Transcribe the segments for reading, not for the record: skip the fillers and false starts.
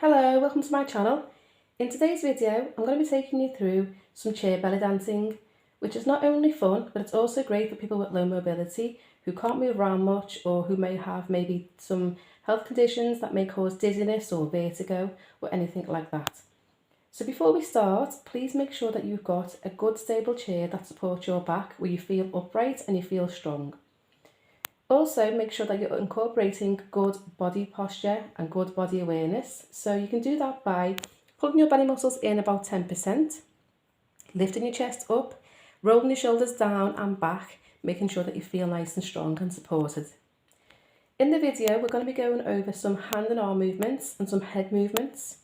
Hello, welcome to my channel. In today's video, I'm going to be taking you through some chair belly dancing, which is not only fun, but it's also great for people with low mobility who can't move around much or who may have maybe some health conditions that may cause dizziness or vertigo or anything like that. So before we start, please make sure that you've got a good stable chair that supports your back where you feel upright and you feel strong. Also, make sure that you're incorporating good body posture and good body awareness. So you can do that by pulling your belly muscles in about 10%, lifting your chest up, rolling your shoulders down and back, making sure that you feel nice and strong and supported. In the video, we're going to be going over some hand and arm movements and some head movements.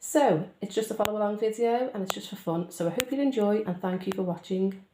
So it's just a follow along video and it's just for fun. So I hope you'll enjoy and thank you for watching.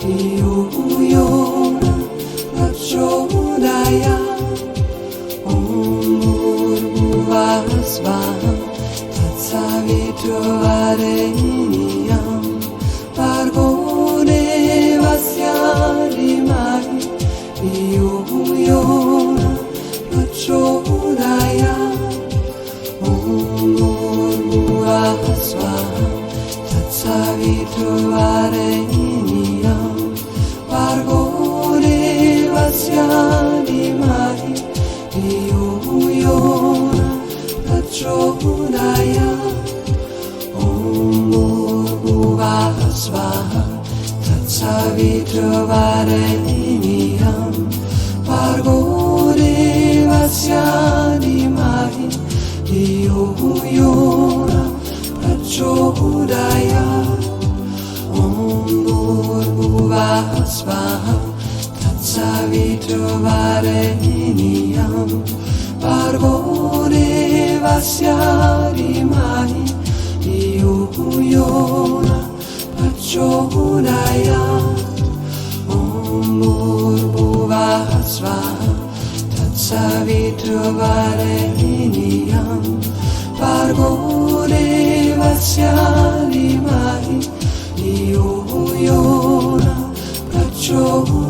Io Yona Prachodaya Vasvam Tatsavitravarenyam Bargo Devasya Dhimahi Dhiyo Yona Prachodaya Vasvam Tatsavitravarenyam Bargo Devasya Dhimahi Dhiyo Yona Prachodaya Vasvaha Tatsavitravarenyam Bargo Devasya Dhimahi Dhiyo Yona Prachodaya Vasvaha Tatsavitravarenyam Bargo Devasya Dhimahi Dhiyo Yona Prachodaya Vasvaha Tatsavitravarenyam Bargo Devasya Dhimahi Dhiyo Yona Prachodaya